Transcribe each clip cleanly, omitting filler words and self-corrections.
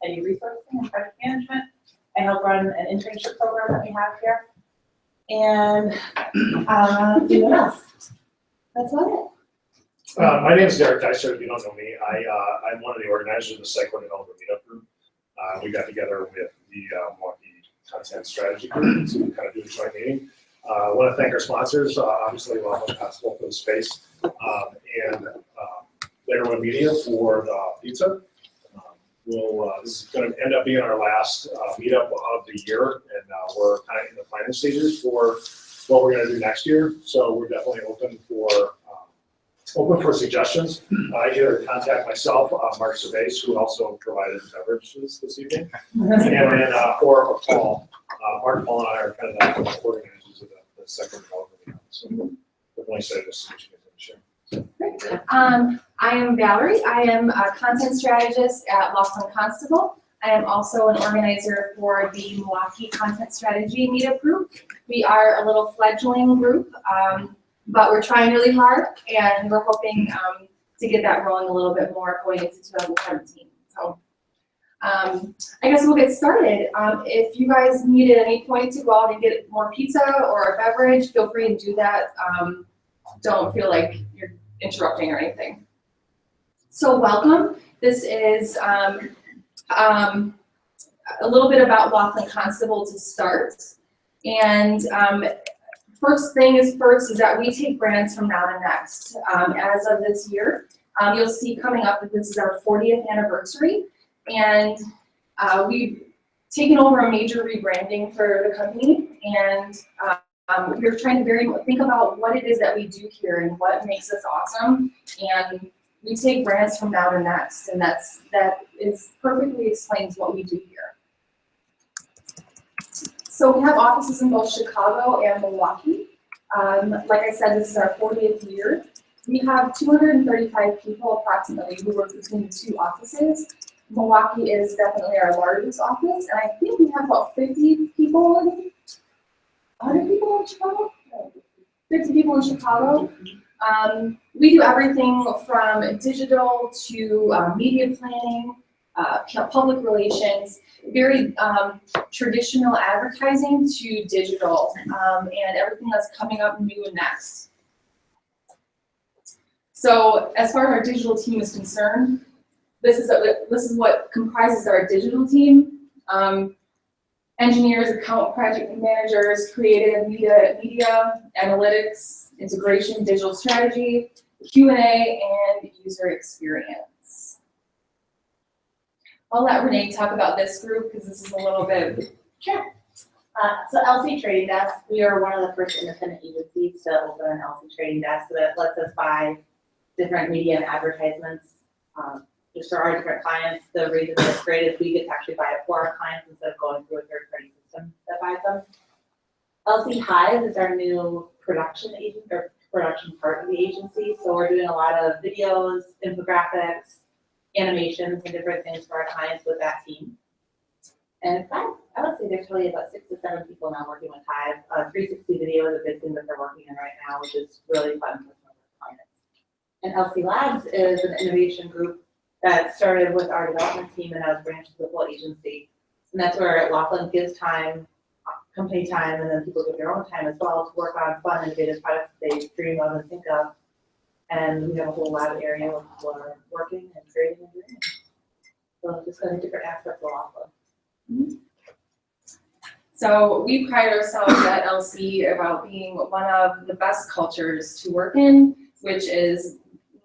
any resourcing and project management. I help run an internship program that we have here. And what else? That's about it. My name is Derek Dicer. If you don't know me, I'm one of the organizers of the Sitecore Developer Meetup Group. We got together with the Milwaukee Content Strategy Group to kind of do a joint meeting. I want to thank our sponsors, obviously, Waffle Festival for the space, and Later One Media for the pizza. This is going to end up being our last meetup of the year, and we're kind of in the planning stages for what we're going to do next year. So we're definitely open for suggestions. Either contact myself, Mark Cervais, who also provided beverages this evening, and or Paul. Mark, Paul, and I are kind of the organizers of the second development. So definitely excited to see what you guys have to share. I am Valerie. I am a content strategist at Laughlin Constable. I am also an organizer for the Milwaukee Content Strategy Meetup Group. We are a little fledgling group, but we're trying really hard, and we're hoping to get that rolling a little bit more going into 2017. So I guess we'll get started. If you guys need at any point to go out and get more pizza or a beverage, feel free to do that. Don't feel like you're interrupting or anything. So welcome. This is a little bit about Laughlin Constable to start. And first thing is that we take grants from now to next. As of this year, you'll see coming up that this is our 40th anniversary. And we've taken over a major rebranding for the company. And we're trying to think about what it is that we do here and what makes us awesome. And we take grants from now to next, and that is perfectly explains what we do here. So we have offices in both Chicago and Milwaukee. Like I said, this is our 40th year. We have 235 people approximately who work between the two offices. Milwaukee is definitely our largest office, and I think we have about 50 people in 100 people in Chicago? 50 people in Chicago. We do everything from digital to media planning, public relations, very traditional advertising to digital, and everything that's coming up new and next. So as far as our digital team is concerned, this is what comprises our digital team. Engineers, account project managers, creative media, analytics, integration, digital strategy, Q&A, and user experience. I'll let Renee talk about this group because this is a little bit. Sure. So LC Trading Desk, we are one of the first independent agencies to open an LC Trading Desk that lets us buy different media and advertisements just for our different clients. The reason it's great is we get to actually buy it for our clients instead of going through a third-party system that buys them. LC Hive is our new production agent or production part of the agency. So we're doing a lot of videos, infographics, animations, and different things for our clients with that team. And in fact, I would say there's probably about 6 to 7 people now working with Hive. 360 video is a big thing that they're working in right now, which is really fun for some of our clients. And LC Labs is an innovation group that started with our development team and has branched to the full agency. And that's where Laughlin gives time, company time, and then people give their own time as well to work on fun, innovative products that they dream of and think of. And we have a whole lab area where people are working and creating and doing. So just kind of different aspects of Laughlin. Mm-hmm. So we pride ourselves at LC about being one of the best cultures to work in, which is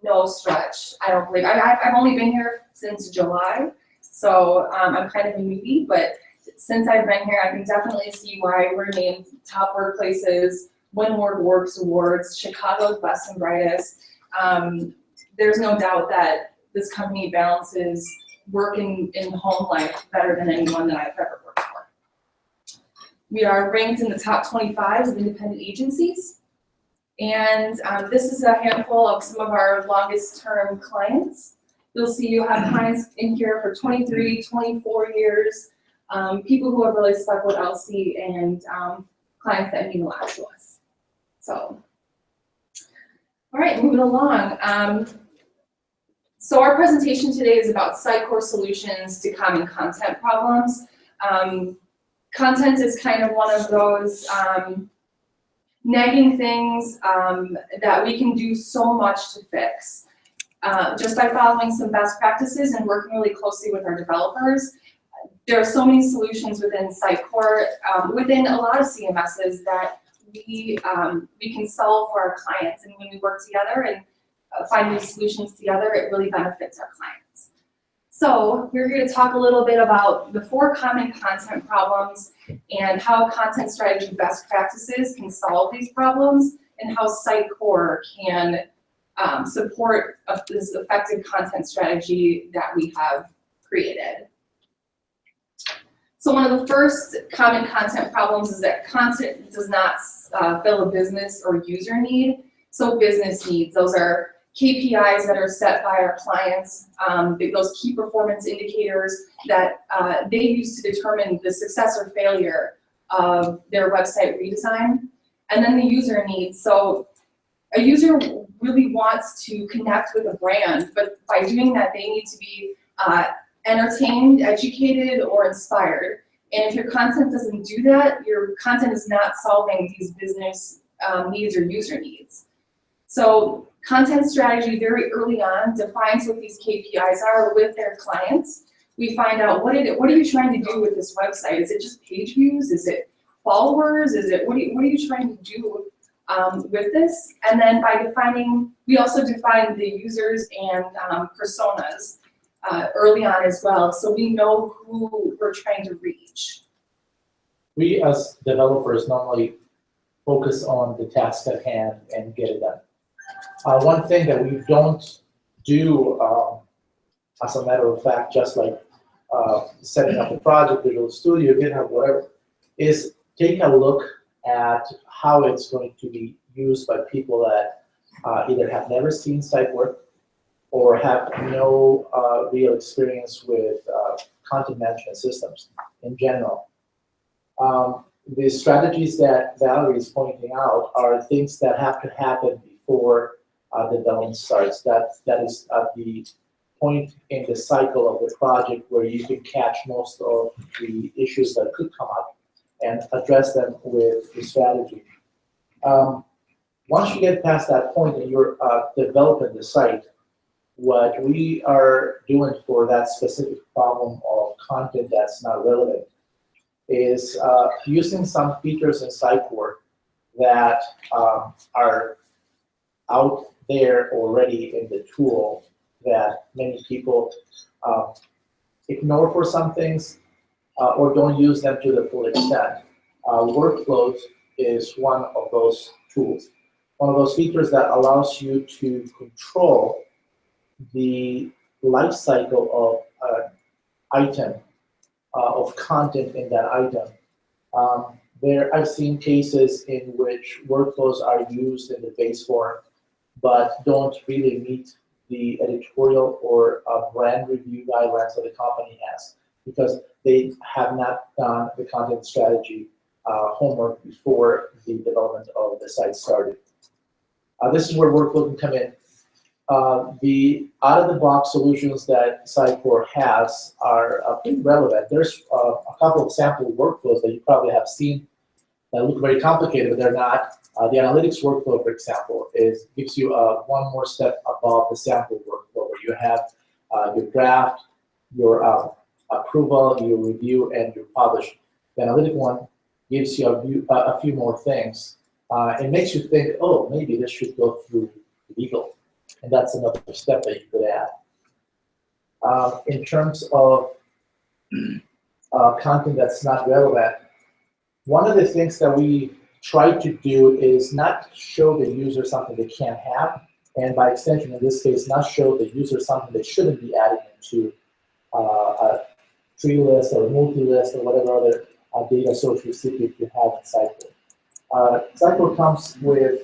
no stretch. I don't believe, I've only been here since July, so I'm kind of a newbie, but since I've been here, I can definitely see why we're named top workplaces, Windward Works Awards, Chicago's best and brightest. There's no doubt that this company balances work and home life better than anyone that I've ever worked for. We are ranked in the top 25 of independent agencies. And this is a handful of some of our longest term clients. You'll see you have clients in here for 23, 24 years, people who have really stuck with LC, and clients that mean a lot to us. So, all right, moving along. So our presentation today is about Sitecore solutions to common content problems. Content is kind of one of those nagging things that we can do so much to fix. Just by following some best practices and working really closely with our developers. There are so many solutions within Sitecore, within a lot of CMSs that we can solve for our clients. And when we work together and find these solutions together, it really benefits our clients. So we're going to talk a little bit about the 4 common content problems and how content strategy best practices can solve these problems and how Sitecore can support this effective content strategy that we have created. So one of the first common content problems is that content does not fill a business or user need. So business needs, those are KPIs that are set by our clients, those key performance indicators that they use to determine the success or failure of their website redesign. And then the user needs, so a user really wants to connect with a brand, but by doing that, they need to be entertained, educated, or inspired. And if your content doesn't do that, your content is not solving these business needs or user needs. So content strategy very early on defines what these KPIs are with their clients. We find out what are you trying to do with this website? Is it just page views? Is it followers? Is it what are you trying to do with this? And then by defining, we also define the users and personas early on as well, so we know who we're trying to reach. We as developers normally focus on the task at hand and get it done. One thing that we don't do, as a matter of fact, just like setting up a project, Visual Studio, GitHub, whatever, is take a look at how it's going to be used by people that either have never seen site work or have no real experience with content management systems in general. The strategies that Valerie is pointing out are things that have to happen before development starts. That is at the point in the cycle of the project where you can catch most of the issues that could come up and address them with the strategy. Once you get past that point and you're developing the site, what we are doing for that specific problem of content that's not relevant is using some features in Sitecore that are out there already in the tool that many people ignore for some things or don't use them to the full extent. Workflows is one of those tools. One of those features that allows you to control the life cycle of an item, of content in that item. I've seen cases in which workflows are used in the base form, but don't really meet the editorial or brand review guidelines that the company has, because they have not done the content strategy homework before the development of the site started. This is where workflow can come in. The out-of-the-box solutions that Sitecore has are pretty relevant. There's a couple of sample workflows that you probably have seen that look very complicated, but they're not. The analytics workflow, for example, gives you one more step above the sample workflow, where you have your draft, your approval, your review, and your publish. The analytic one gives you a few more things. It makes you think, oh, maybe this should go through legal. And that's another step that you could add. In terms of content that's not relevant, one of the things that we try to do is not show the user something they can't have, and by extension, in this case, not show the user something they shouldn't be adding into a tree list or a multi-list or whatever other data source recipient you have in Sitecore. Sitecore comes with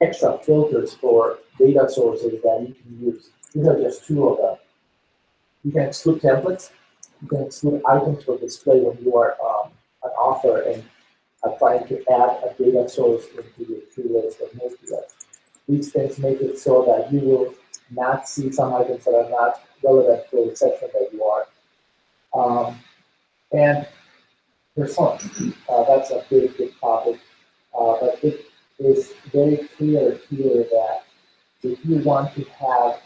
extra filters for data sources that you can use. These are just 2 of them. You can exclude templates. You can exclude items for display when you are an author and are trying to add a data source into your tree list or multi-list. These things make it so that you will not see some items that are not relevant for the section that you are. And performance, that's a big, big topic. But it is very clear here that if you want to have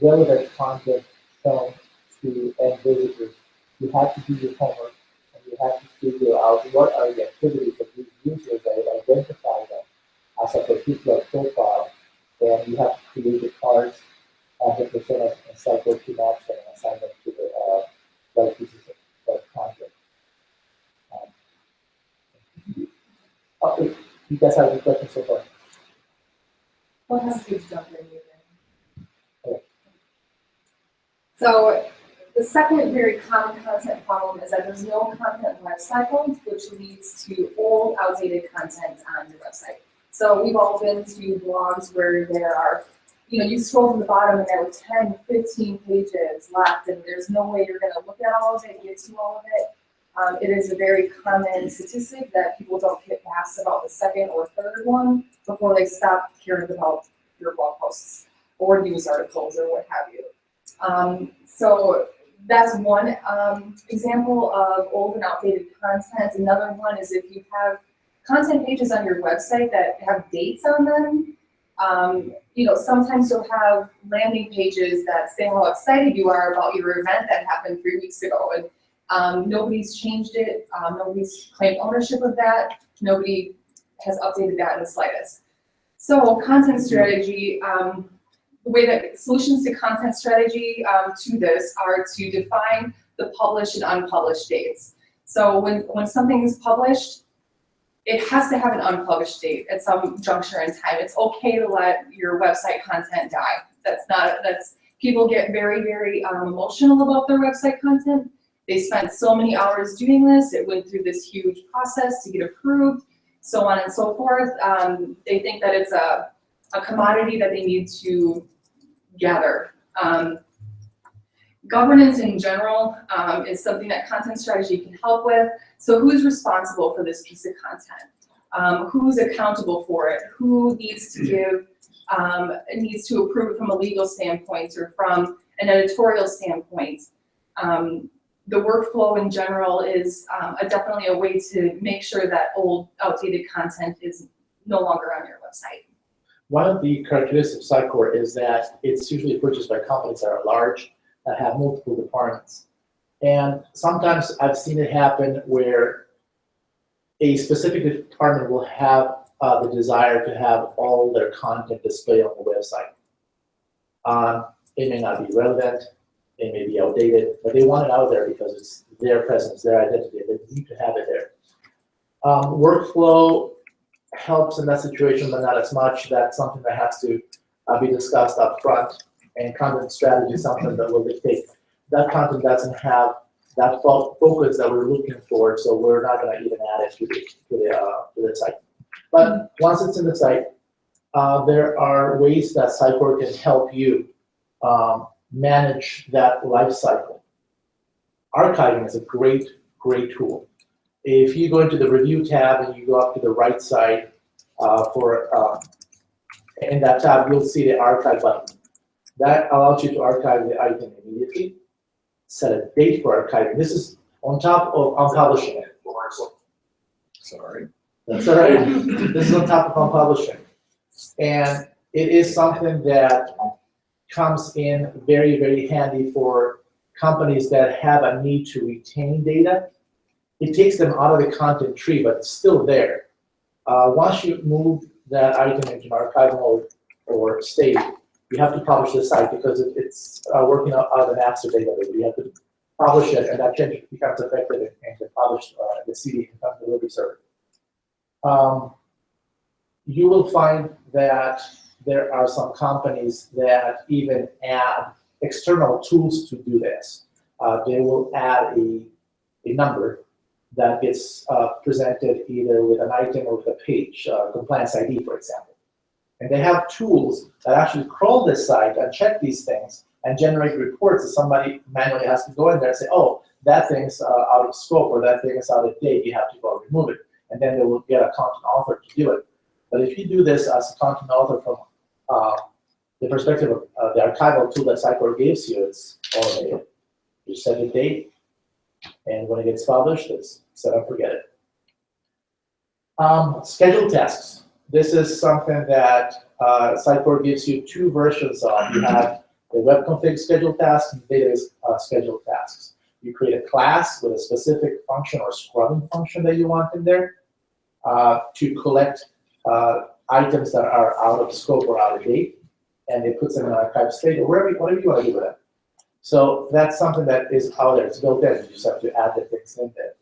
relevant content shown to end visitors, you have to do your homework and you have to figure out what are the activities of these users that identify them as a particular profile. And you have to create the cards and the personas and cycle to match them and assign them to the right pieces of content. Okay, you guys have any questions so far? What has to jump in here? Okay. So the second very common content problem is that there's no content life cycle, which leads to old, outdated content on your website. So we've all been to blogs where there are, you scroll to the bottom and there are 10, 15 pages left, and there's no way you're going to look at all of it, get to all of it. It is a very common statistic that people don't get past about the second or third one before they stop caring about your blog posts or news articles or what have you. So that's one example of old and outdated content. Another one is if you have content pages on your website that have dates on them. Sometimes you'll have landing pages that say how excited you are about your event that happened 3 weeks ago, and nobody's changed it, nobody's claimed ownership of that, nobody has updated that in the slightest. So content strategy, the way that solutions to content strategy to this are to define the published and unpublished dates. So when something is published, it has to have an unpublished date at some juncture in time. It's okay to let your website content die. People get very, very emotional about their website content. They spent so many hours doing this. It went through this huge process to get approved, so on and so forth. They think that it's a commodity that they need to gather. Governance in general is something that content strategy can help with. So who's responsible for this piece of content? Who's accountable for it? Who needs to needs to approve it from a legal standpoint or from an editorial standpoint? The workflow in general is definitely a way to make sure that old, outdated content is no longer on your website. One of the characteristics of Sitecore is that it's usually purchased by companies that are large, that have multiple departments. And sometimes I've seen it happen where a specific department will have the desire to have all their content displayed on the website. It may not be relevant, it may be outdated, but they want it out there because it's their presence, their identity. They need to have it there. Workflow helps in that situation, but not as much. That's something that has to be discussed up front. And content strategy is something that will dictate. That content doesn't have that focus that we're looking for, so we're not going to even add it to the site. But once it's in the site, there are ways that Sitecore can help you manage that life cycle. Archiving is a great, great tool. If you go into the review tab and you go up to the right side in that tab, you'll see the archive button. That allows you to archive the item immediately, set a date for archiving. This is on top of unpublishing it. Sorry. That's all right. This is on top of unpublishing. And it is something that comes in very, very handy for companies that have a need to retain data. It takes them out of the content tree, but it's still there. Once you move that item into archive mode or state, you have to publish the site because it's working out of the master database. You have to publish it, and that change becomes effective and can publish the CD from the delivery server. You will find that there are some companies that even add external tools to do this. They will add a number that gets presented either with an item or with a page, compliance ID, for example. And they have tools that actually crawl this site and check these things and generate reports that somebody manually has to go in there and say, oh, that thing's out of scope or that thing is out of date, you have to go remove it. And then they will get a content author to do it. But if you do this as a content author from the perspective of the archival tool that Sitecore gives you, it's automated. You set a date, and when it gets published, it's set up, forget it. Scheduled tasks. This is something that Sitecore gives you two versions of. You have the web config scheduled tasks and database scheduled tasks. You create a class with a specific function or scrubbing function that you want in there to collect items that are out of scope or out of date, and it puts them in an archive state or whatever you want to do with it. So that's something that is out there. It's built in. You just have to add the things in there.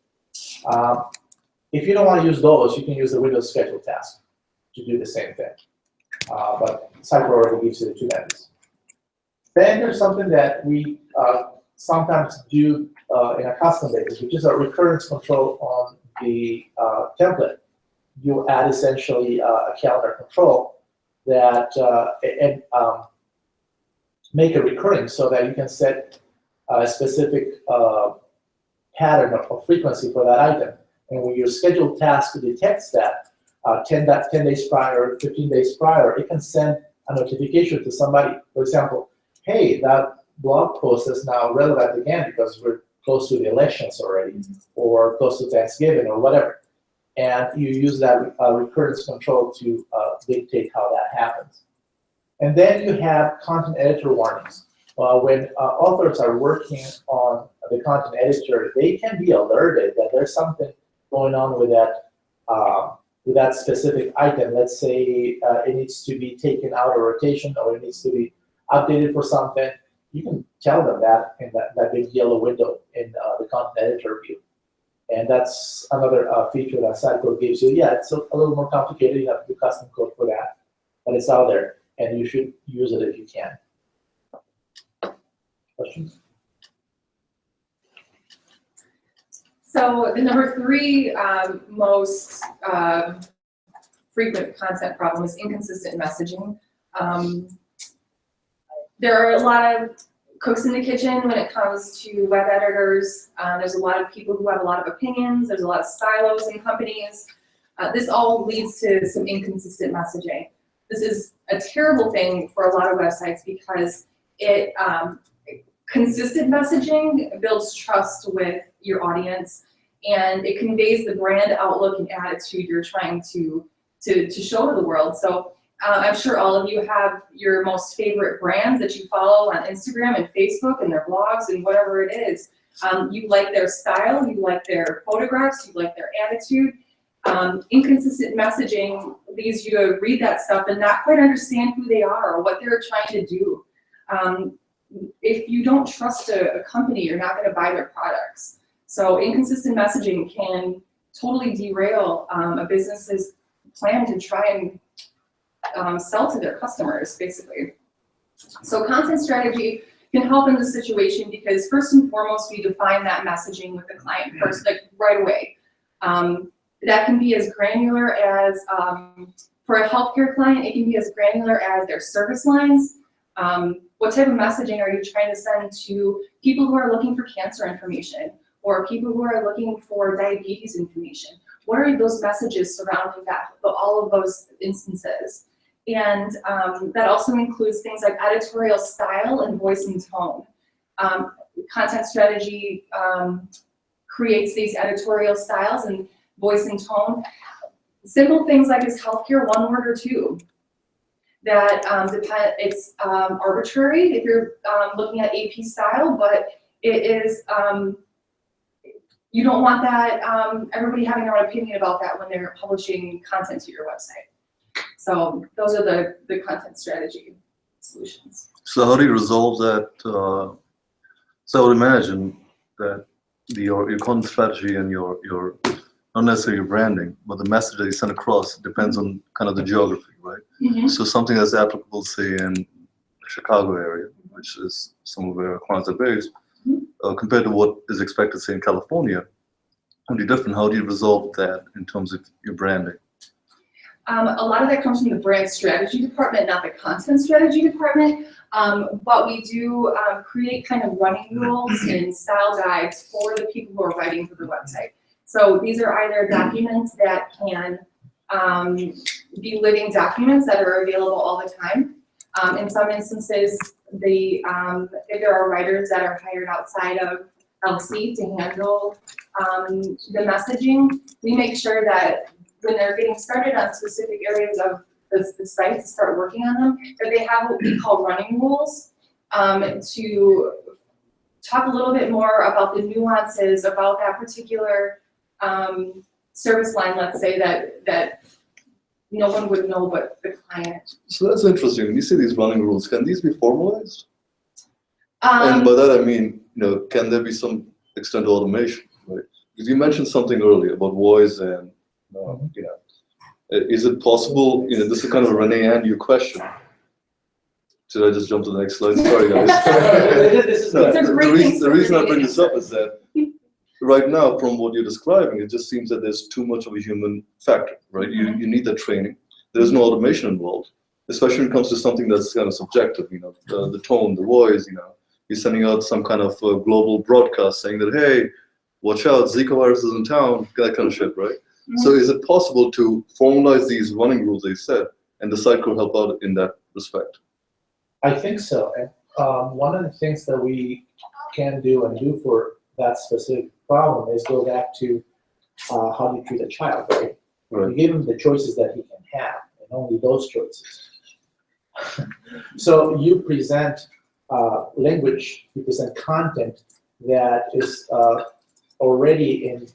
If you don't want to use those, you can use the Windows schedule task to do the same thing. But Sitecore already gives you the two methods. Then there's something that we sometimes do in a custom basis, which is a recurrence control on the template. You add essentially a calendar control that make it recurring so that you can set a specific pattern or frequency for that item. And when your scheduled task detects that 10 days prior, 15 days prior, it can send a notification to somebody. For example, hey, that blog post is now relevant again because we're close to the elections already, or close to Thanksgiving or whatever. And you use that recurrence control to dictate how that happens. And then you have content editor warnings. When authors are working on the content editor, they can be alerted that there's something going on with that specific item. Let's say it needs to be taken out of rotation, or it needs to be updated for something. You can tell them that in that big yellow window in the content editor view. And that's another feature that Sitecore gives you. Yeah, it's a little more complicated. You have to do custom code for that, but it's out there, and you should use it if you can. Questions? So the number 3 most frequent content problem is inconsistent messaging. There are a lot of cooks in the kitchen when it comes to web editors. There's a lot of people who have a lot of opinions. There's a lot of silos in companies. This all leads to some inconsistent messaging. This is a terrible thing for a lot of websites because it consistent messaging builds trust with your audience, and it conveys the brand outlook and attitude you're trying to show to the world. So I'm sure all of you have your most favorite brands that you follow on Instagram and Facebook and their blogs and whatever it is. You like their style, you like their photographs, you like their attitude. Inconsistent messaging leads you to read that stuff and not quite understand who they are or what they're trying to do. If you don't trust a company, you're not going to buy their products. So inconsistent messaging can totally derail a business's plan to try and sell to their customers, basically. So content strategy can help in this situation because first and foremost, we define that messaging with the client first, like right away. That can be as granular as, for a healthcare client, it can be as granular as their service lines. What type of messaging are you trying to send to people who are looking for cancer information or people who are looking for diabetes information? What are those messages surrounding that, all of those instances? And that also includes things like editorial style and voice and tone. Content strategy creates these editorial styles and voice and tone. Simple things like is healthcare one word or two? That it's arbitrary if you're looking at AP style, but it is, you don't want that, everybody having their own opinion about that when they're publishing content to your website. So those are the content strategy solutions. So how do you resolve that? So I would imagine that your content strategy and your not necessarily your branding, but the message that you send across depends on kind of the geography, right? Mm-hmm. So something that's applicable, say, in the Chicago area, which is some of where our clients are based, compared to what is expected, say, in California, would be different. How do you resolve that in terms of your branding? A lot of that comes from the brand strategy department, not the content strategy department. But we do create kind of running rules and style guides for the people who are writing for the website. So these are either documents that can be living documents that are available all the time. In some instances, if there are writers that are hired outside of LC to handle the messaging, we make sure that when they're getting started on specific areas of the site to start working on them, that they have what we call running rules to talk a little bit more about the nuances about that particular service line, let's say, that no one would know but the client. So that's interesting. When you see these running rules, can these be formalized? And by that I mean, can there be some extent of automation, right? Because you mentioned something earlier about voice and, is it possible, this is kind of a Renee and you question. Should I just jump to the next slide? Sorry, guys. This is good. The reason I bring this up is that right now, from what you're describing, it just seems that there's too much of a human factor, right? You need that training. There's no automation involved, especially when it comes to something that's kind of subjective, the tone, the voice, you're sending out some kind of global broadcast saying that, hey, watch out, Zika virus is in town, that kind of shit, right? So is it possible to formalize these running rules, they said, and the Sitecore help out in that respect? I think so. And one of the things that we can do and do for that specific problem is go back to how you treat a child, right? You give him the choices that he can have, and only those choices. So you present language, you present content that is already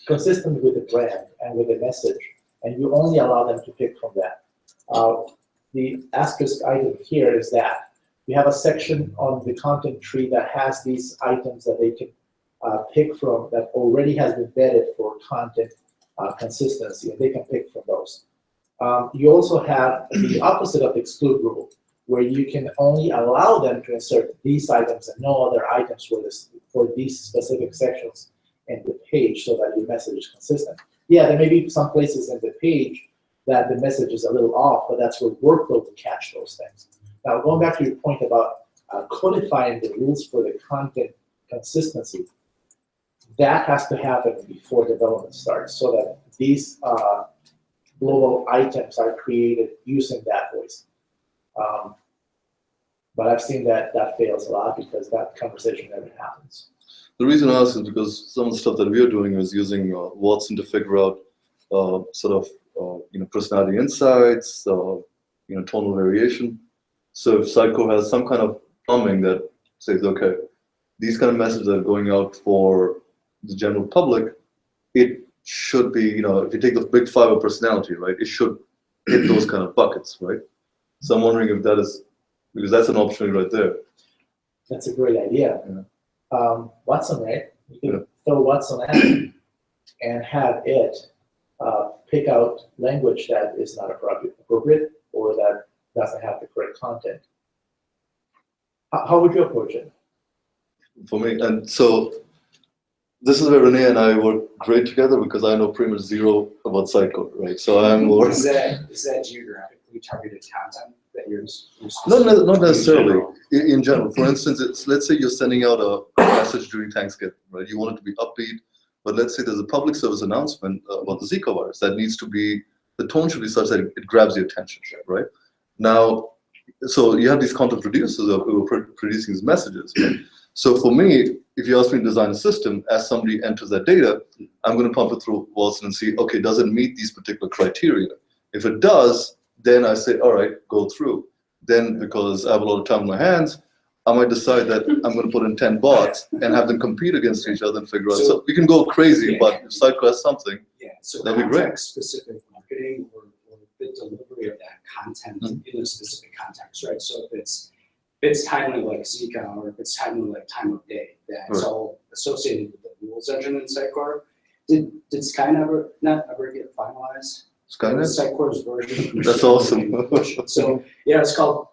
consistent with the brand and with the message, and you only allow them to pick from that. The asterisk item here is that we have a section on the content tree that has these items that they can pick from that already has been vetted for content consistency, and they can pick from those. You also have the opposite of the exclude rule, where you can only allow them to insert these items and no other items for these specific sections in the page so that your message is consistent. Yeah, there may be some places in the page that the message is a little off, but that's where workflow will catch those things. Now, going back to your point about codifying the rules for the content consistency, that has to happen before development starts so that these global items are created using that voice. But I've seen that fails a lot because that conversation never happens. The reason I ask is because some of the stuff that we're doing is using Watson to figure out personality insights, tonal variation. So if Sitecore has some kind of plumbing that says, okay, these kind of messages are going out for the general public, it should be, if you take the big five of personality, right, it should hit those kind of buckets, right? So I'm wondering if that is, because that's an opportunity right there. That's a great idea. Watson, right? You can throw Watson at it and have it pick out language that is not appropriate or that doesn't have the correct content. How would you approach it? For me, and so this is where Renee and I work great together because I know pretty much zero about Sitecore, right? So I'm more. Is that geographically targeted content that you're not necessarily. In general, for instance, let's say you're sending out a message during Thanksgiving, right? You want it to be upbeat, but let's say there's a public service announcement about the Zika virus that needs to be, the tone should be such that it grabs your attention, right? Now, so you have these content producers who are producing these messages. Right? So for me, if you ask me to design a system, as somebody enters that data, I'm going to pump it through Watson and see, okay, does it meet these particular criteria? If it does, then I say, all right, go through. Then, because I have a lot of time on my hands, I might decide that I'm going to put in 10 bots and have them compete against each other and figure out. So we can go crazy, but if Sitecore has something, so that'd be great. Context-specific marketing or the delivery of that content in a specific context, right? So if it's timely like Zika, or if it's timely like time of day, that's all associated with the rules engine in Sitecore. Did Skynet not ever get finalized? Skynet? Sitecore's version. That's awesome. So yeah, it's called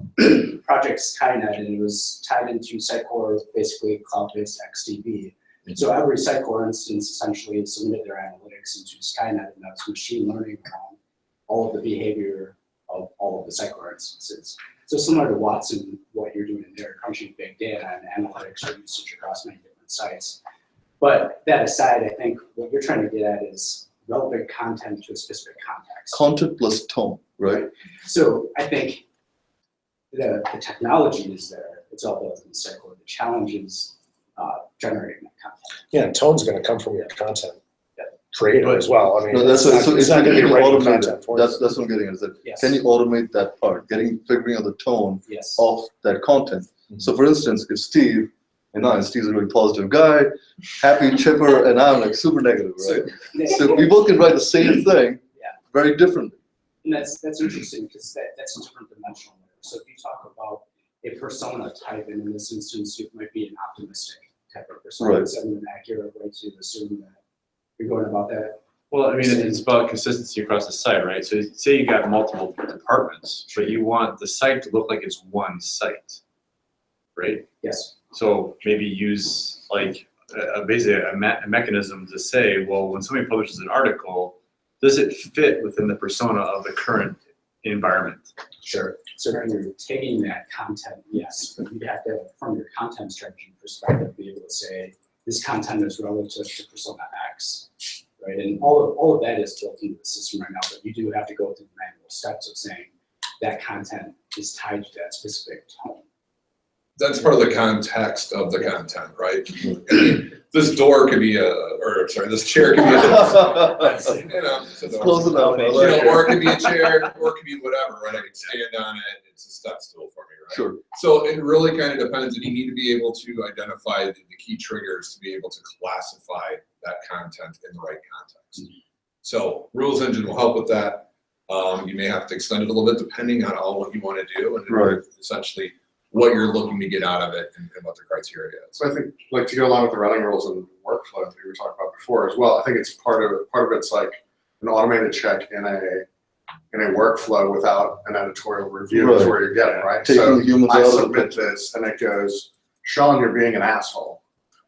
Project Skynet, and it was tied into Sitecore, basically cloud-based XDB. So every Sitecore instance essentially submitted their analytics into Skynet, and that's machine learning around all of the behavior of all of the Sitecore instances. So similar to Watson, what you're doing there, crunching big data and analytics or usage across many different sites. But that aside, I think what you're trying to get at is relevant content to a specific context. Content plus tone, right? So I think the technology is there, it's all built in Sitecore. The challenge is generating that content. Yeah, and tone's gonna come from your content creator as well. I mean, No, that's it's it's not gonna be can you writing automate content it? for you. That's what I'm getting at. Is that Yes. can you automate that part? Figuring out the tone Yes. of that content. So for instance, if Steve and Steve's a really positive guy, happy, chipper, and I'm like super negative, right? So we both can write the same thing, Yeah. very differently. And that's interesting because that's a different dimensional layer. So if you talk about a persona type, and in this instance, it might be an optimistic type of persona. Right. Is that an accurate way to assume that you're going about that? Well, I mean, it's about consistency across the site, right? So say you got multiple departments, but you want the site to look like it's one site, right? Yes. So maybe use like basically a mechanism to say, well, when somebody publishes an article, does it fit within the persona of the current environment? Sure. So if you're taking that content, yes, but you'd have to, from your content strategy perspective, be able to say, this content is relative to persona X, right? And all of that is built into the system right now, but you do have to go through the manual steps of saying that content is tied to that specific tone. That's part of the context of the content, right? I mean, this door could be this chair could be Close enough. I like it. or it could be a chair, or it could be whatever, right? I can stand on it, it's a step stool for me, right? Sure. So it really kind of depends, and you need to be able to identify the key triggers to be able to classify that content in the right context. So Rules Engine will help with that. You may have to extend it a little bit depending on all what you want to do, and Right. essentially what you're looking to get out of it and what the criteria is. So I think, like, to go along with the routing rules and workflow that we were talking about before as well, I think it's part of it's like an automated check in a workflow without an editorial review is Right. where you're getting, right? Taking So the humans I out of the submit picture. this and it goes, Sean, you're being an asshole,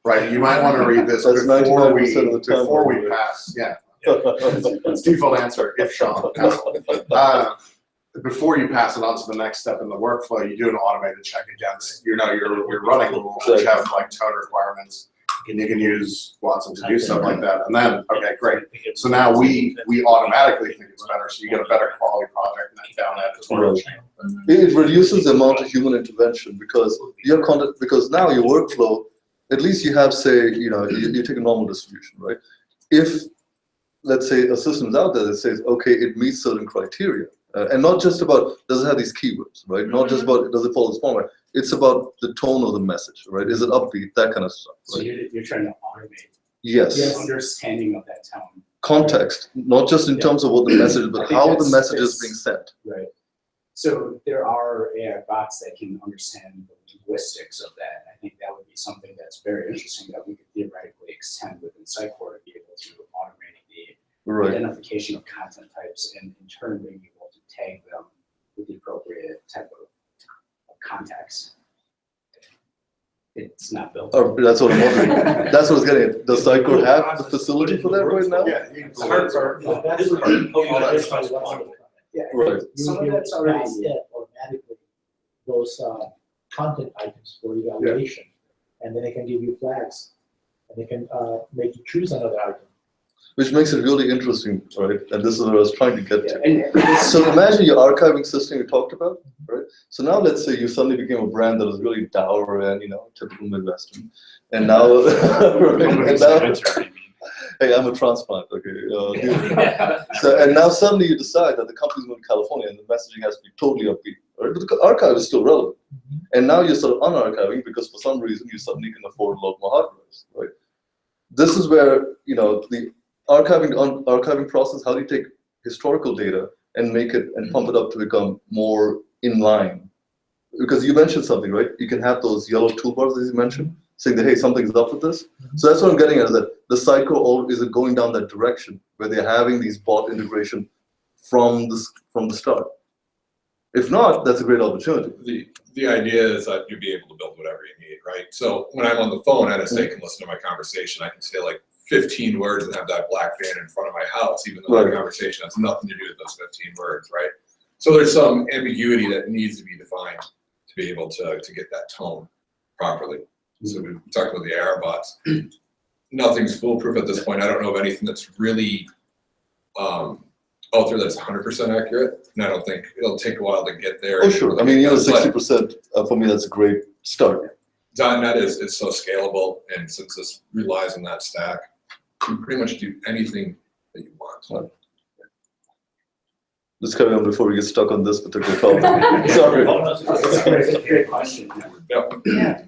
right? You might want to read this That's before 99% of the time, before we right? pass, yeah. It's default answer, if Sean. Before you pass it on to the next step in the workflow, you do an automated check against, you're running rules, which have like tone requirements, and you can use Watson to do stuff like that. And then, okay, great. So now we automatically think it's better, so you get a better quality project down that editorial chain. It reduces the amount of human intervention because your content, because now your workflow, at least you have, say, you take a normal distribution, right? If, let's say, a system's out there that says, okay, it meets certain criteria, and not just about, does it have these keywords, right? Not just about, does it follow this format? It's about the tone of the message, right? Is it upbeat, that kind of stuff, So right? you're trying to automate Yes. the understanding of that tone. Context, not just in terms of what the message is, but I think how the that's- message is that's- being sent. Right. So there are AI bots that can understand the linguistics of that. I think that would be something that's very interesting that we could theoretically extend within Sitecore to be able to automate the Right. identification of content types and in turn being able to tag them with the appropriate type of context. It's not built. Oh, that's what I'm wondering. That's what I was getting at. Does Sitecore have the facility for that right now? Yeah. The hard part, that's what Yeah, Right. some of You that's pass already, it automatically, those content items for evaluation. And then they can give you flags, and they can make you choose another item. Which makes it really interesting, right? And this is what I was trying to get yeah, to. and So imagine your archiving system you talked about, right? So now let's say you suddenly became a brand that was really dour and, typical Midwestern. And now, and now hey, I'm a transplant, okay? And now suddenly you decide that the company's moving to California and the messaging has to be totally upbeat, right? But the archive is still relevant. And now you're sort of unarchiving because for some reason you suddenly can afford a lot more hard drives, right? This is where, the archiving process, how do you take historical data and make it and pump it up to become more in line? Because you mentioned something, right? You can have those yellow toolbars as you mentioned, saying that, hey, something's up with this. So that's what I'm getting at, is that the Sitecore is going down that direction where they're having these bot integration from the start. If not, that's a great opportunity. The idea is that you'll be able to build whatever you need, right? So when I'm on the phone, NSA can listen to my conversation. I can say like 15 words and have that black van in front of my house, even though Right. the conversation has nothing to do with those 15 words, right? So there's some ambiguity that needs to be defined to be able to get that tone properly. So we talked about the AR bots. Nothing's foolproof at this point. I don't know of anything that's really through that's 100% accurate, and I don't think it'll take a while to get there. Oh, sure. I mean, you know, But 60%, for me, that's a great start. .NET is so scalable, and since this relies on that stack, you can pretty much do anything that you want. Let's carry on before we get stuck on this particular topic. Sorry. Oh, no, that's a great question. Yeah.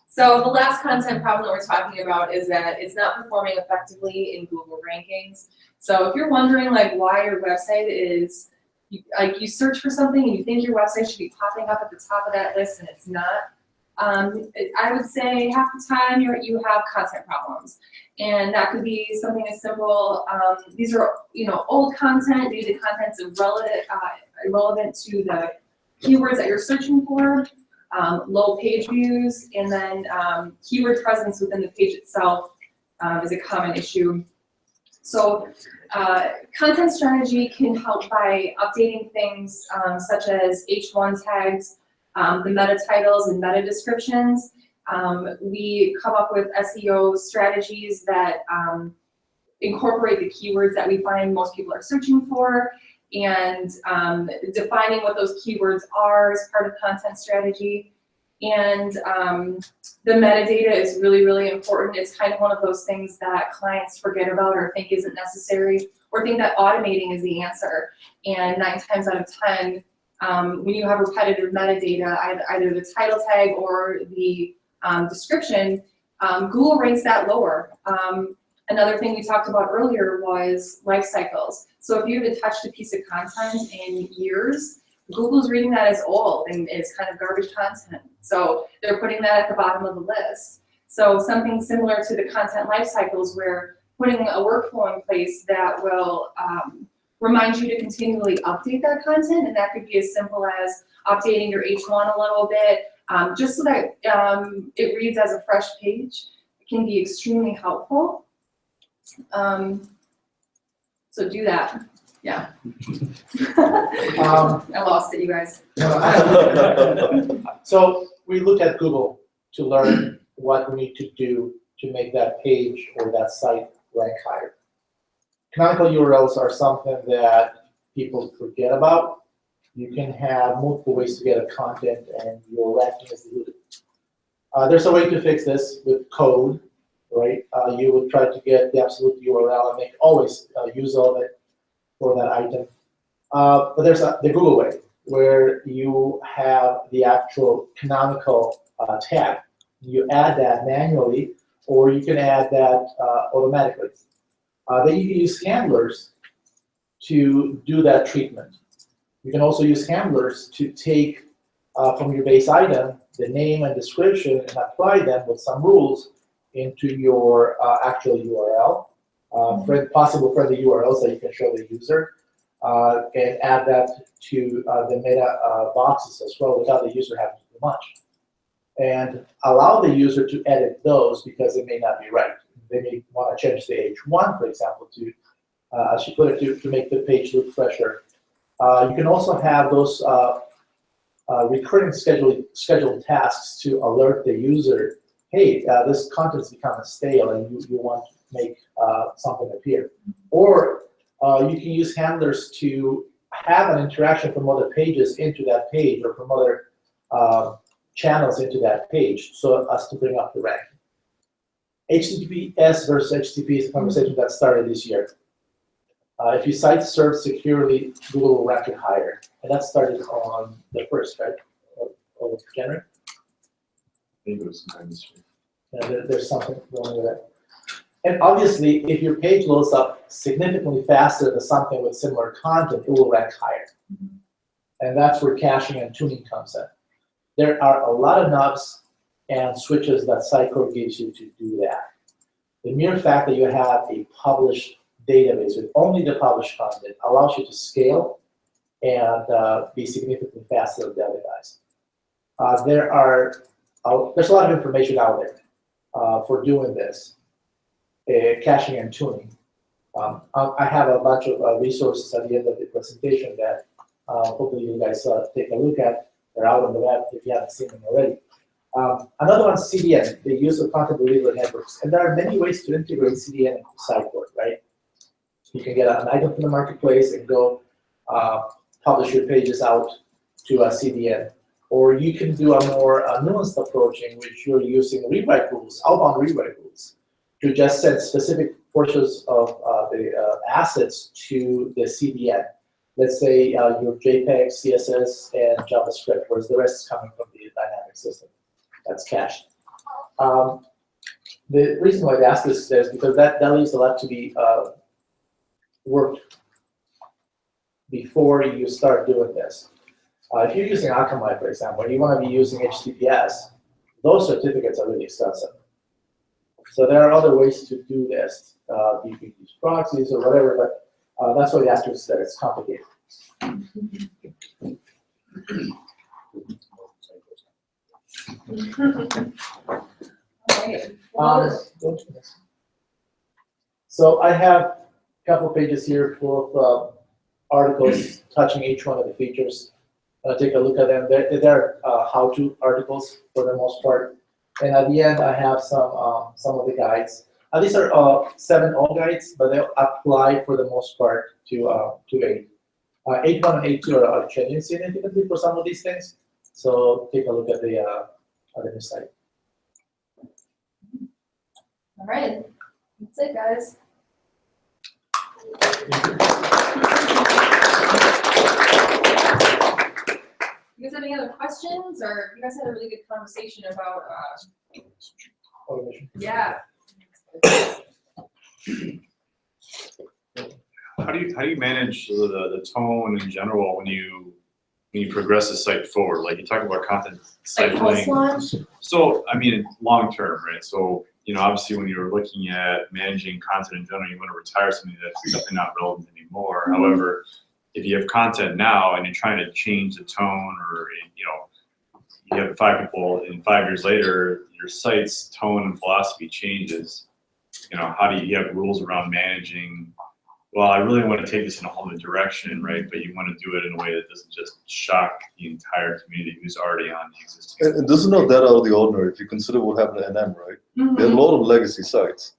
So the last content problem that we're talking about is that it's not performing effectively in Google rankings. So if you're wondering like why your website is, you search for something and you think your website should be popping up at the top of that list and it's not, I would say half the time you have content problems. And that could be something as simple, these are, old content, maybe the content's irrelevant to the keywords that you're searching for, low page views, and then keyword presence within the page itself is a common issue. So content strategy can help by updating things such as H1 tags, the meta titles and meta descriptions. We come up with SEO strategies that incorporate the keywords that we find most people are searching for, and defining what those keywords are as part of content strategy. And the metadata is really, really important. It's kind of one of those things that clients forget about or think isn't necessary, or think that automating is the answer. And 9 times out of 10, when you have repetitive metadata, either the title tag or the description, Google ranks that lower. Another thing we talked about earlier was life cycles. So if you haven't touched a piece of content in years, Google's reading that as old and is kind of garbage content. So they're putting that at the bottom of the list. So something similar to the content life cycles, where putting a workflow in place that will remind you to continually update that content, and that could be as simple as updating your H1 a little bit, just so that it reads as a fresh page. It can be extremely helpful. So do that. Yeah. I lost it, you guys. So we look at Google to learn what we need to do to make that page or that site rank higher. Canonical URLs are something that people forget about. You can have multiple ways to get a content and your ranking is diluted. There's a way to fix this with code, right? You would try to get the absolute URL and make always use of it for that item. But there's the Google way, where you have the actual canonical tag. You add that manually, or you can add that automatically. Then you can use handlers to do that treatment. You can also use handlers to take from your base item the name and description and apply them with some rules into your actual URL. Possible friendly URLs that you can show the user, and add that to the meta boxes as well without the user having to do much. And allow the user to edit those because it may not be right. They may want to change the H1, for example, to, as you put it, to make the page look fresher. You can also have those recurring scheduled tasks to alert the user, hey, this content's becoming stale and you want to make something appear. Or you can use handlers to have an interaction from other pages into that page, or from other channels into that page, so as to bring up the rank. HTTPS versus HTTP is a conversation that started this year. If your site serves securely, Google will rank it higher. And that started on the 1st, right, of January? I think it was sometime this year. Yeah, there's something wrong with that. And obviously, if your page loads up significantly faster than something with similar content, it will rank higher. And that's where caching and tuning comes in. There are a lot of knobs and switches that Sitecore gives you to do that. The mere fact that you have a published database with only the published content allows you to scale and be significantly faster than the other guys. There's a lot of information out there for doing this, caching and tuning. I have a bunch of resources at the end of the presentation that hopefully you guys take a look at. They're out on the web if you haven't seen them already. Another one is CDN, the use of content delivery networks. And there are many ways to integrate CDN into Sitecore, right? You can get an item from the marketplace and go publish your pages out to a CDN. Or you can do a more nuanced approach in which you're using rewrite rules, outbound rewrite rules, to just send specific portions of the assets to the CDN. Let's say your JPEG, CSS, and JavaScript, whereas the rest is coming from the dynamic system. That's cached. The reason why they ask this is because that leaves a lot to be worked before you start doing this. If you're using Akamai, for example, and you want to be using HTTPS, those certificates are really expensive. So there are other ways to do this. You can use proxies or whatever, but that's why the asterisk is there. It's complicated. So I have a couple pages here full of articles touching each one of the features. Take a look at them. They're how-to articles for the most part. And at the end, I have some of the guides. These are 7.0 guides, but they apply for the most part to 8. 8.1 and 8.2 are changing significantly for some of these things. So take a look at the new site. All right, that's it, guys. You guys have any other questions, or you guys had a really good conversation about, Automation. yeah. How do you manage the tone in general when you progress the site forward? Like you talk about content Like cycling. post-launch? So I mean, long term, right? So obviously, when you're looking at managing content in general, you want to retire something that's definitely not relevant anymore. Mm-hmm. However, if you have content now and you're trying to change the tone, or you have 5 people, and 5 years later, your site's tone and philosophy changes. How do you have rules around managing? Well, I really want to take this in a whole new direction, right? But you want to do it in a way that doesn't just shock the entire community who's already on the existing. And this is not that out of the ordinary. If you consider what happened to NM, right? Mhm. There are a lot of legacy sites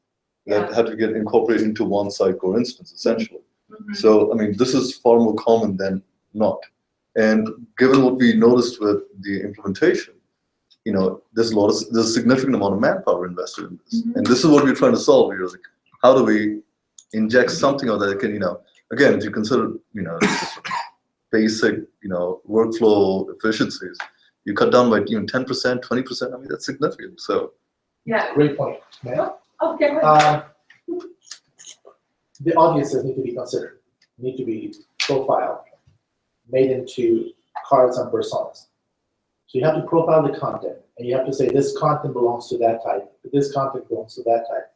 that Yeah. had to get incorporated into one Sitecore instance, essentially. Mhm. So, I mean, this is far more common than not. And given what we noticed with the implementation, there's a significant amount of manpower invested in this. Mhm. And this is what we're trying to solve here. Like, how do we inject something that can, again, if you consider, just basic, workflow efficiencies, you cut down by even 10%, 20%. I mean, that's significant. So, Yeah. Great point. Yeah. Okay. Right. The audiences need to be considered, need to be profiled, made into cards and personas. So you have to profile the content, and you have to say this content belongs to that type, this content belongs to that type.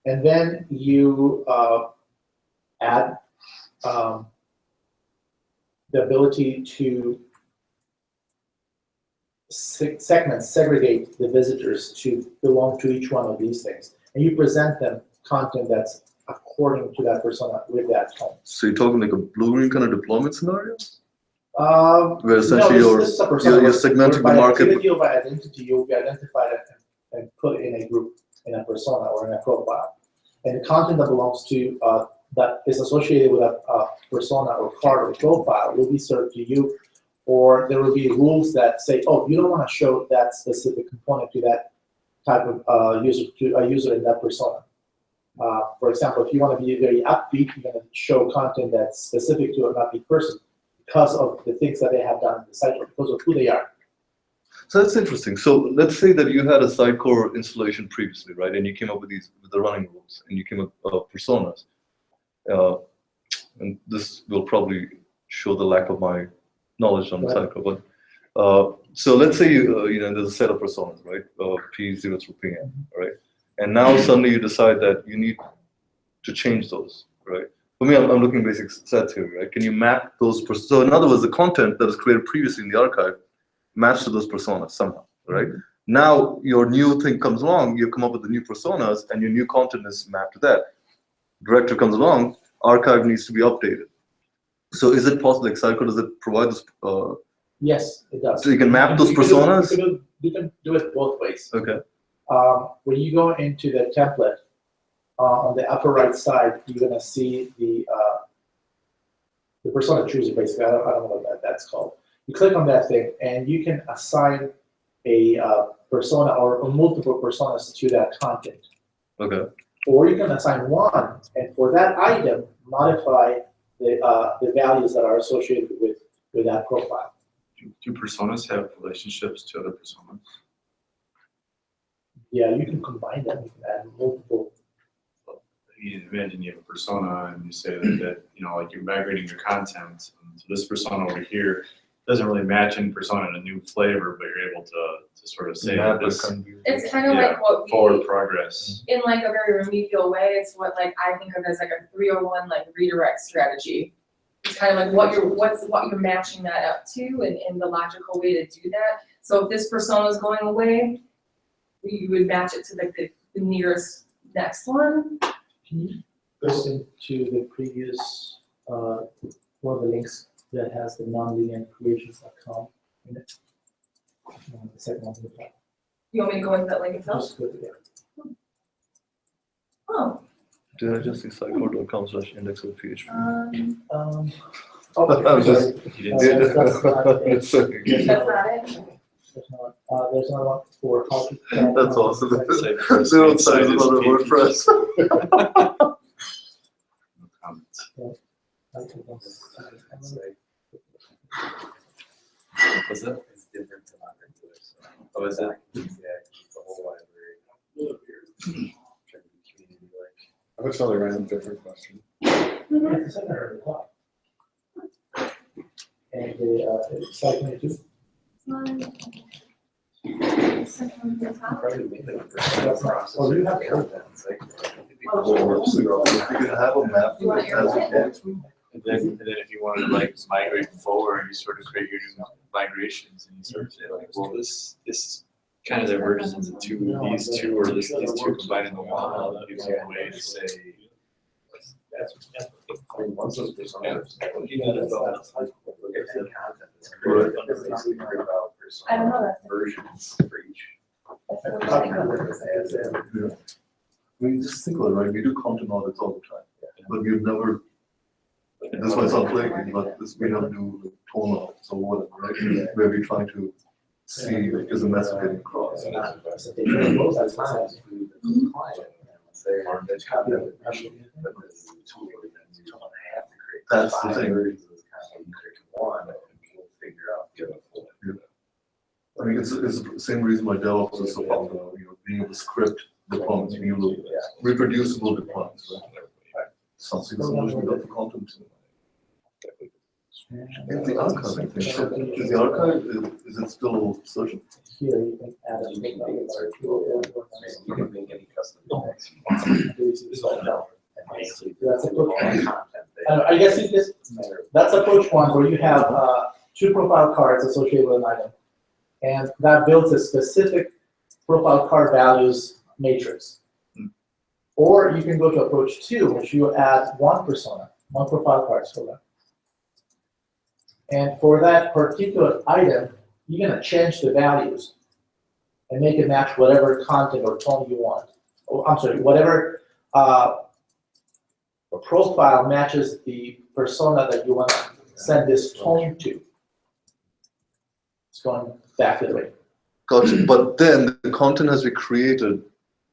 And then you add the ability to segregate the visitors to belong to each one of these things. And you present them content that's according to that persona with that tone. so you're talking like a blue-green kind of deployment scenario? Where Where essentially you're segmenting the market. By activity or by identity, you'll be identified and put in a group, in a persona or in a profile. And the content that belongs to, that is associated with a persona or card or profile will be served to you, or there will be rules that say, oh, you don't want to show that specific component to that type of user, to a user in that persona. For example, if you want to be very upbeat, you're going to show content that's specific to an upbeat person because of the things that they have done in the site or because of who they are. So that's interesting. So let's say that you had a Sitecore installation previously, right? And you came up with the running rules, and you came up with personas. And this will probably show the lack of my knowledge on Sitecore. But so let's say there's a set of personas, right? P0 through PM, right? And now suddenly you decide that you need to change those, right? For me, I'm looking at basic sets here, right? Can you map those? So in other words, the content that was created previously in the archive maps to those personas somehow, right? Now your new thing comes along, you come up with the new personas, and your new content is mapped to that. Director comes along, archive needs to be updated. So is it possible, like Sitecore, does it provide this? Yes, it does. So you can map those personas? You can do it both ways. Okay. When you go into the template on the upper right side, you're gonna see the persona chooser, basically. I don't know what that's called. You click on that thing, and you can assign a persona or multiple personas to that content. Okay. Or you can assign one, and for that item, modify the values that are associated with that profile. Do personas have relationships to other personas? Yeah, you can combine them, you can add multiple. You imagine you have a persona and you say that like you're migrating your content. So this persona over here doesn't really match in persona in a new flavor, but you're able to sort of say that this It's kind of like what we, forward progress. in like a very remedial way, it's what like I think of as like a 301 like redirect strategy. It's kind of like what you're matching that up to and the logical way to do that. So if this persona is going away, you would match it to like the nearest next one. Can you go into the previous, one of the links that has the nonlinearcreations.com in it? The second one. You want me to go into that link itself? Just go there. Oh, Did I just see sitecore.com/index.php? Oh, I was just- You Uh, didn't that's not it. Sorry. that's not it? There's another one for how to. That's awesome. say first Zero name, site times is on the PHP. WordPress. No comments. Was that? It's different from our regular stuff. Oh, is that? Yeah, it's the whole library. Trying to be community-like. I have another random different question. It's a center at the top. And the site 22. That's not, well, you have it. If you can have a map You want that your has a And then if you wanted to like migrate forward, you sort of create your new migrations and you sort of say like, well, this is kind of diverges into these two or these two combined into one. That gives you a way to say. I mean, once those personas. I don't know that. Versions for each. I mean, just think about it, right? We do content audits all the time, but we've never, this might sound flaky, but we never do like, tone audits or whatever, right? Where we're trying to see, like, is the message getting across? That's the thing. I mean, it's the same reason why DevOps is so popular, being able to script deployments, being able to reproducible deployments, right? Something similar we got the content. And the archive, I think, is the archive, is it still social? Here, you can add a link. You can make any custom text. That's approach one. I guess that's approach one where you have two profile cards associated with an item. And that builds a specific profile card values matrix. Or you can go to approach two, which you add one persona, one profile card for that. And for that particular item, you're gonna change the values and make it match whatever content or tone you want. Oh, I'm sorry, whatever profile matches the persona that you want to send this tone to. It's going back to the way. Gotcha, but then the content has to be created,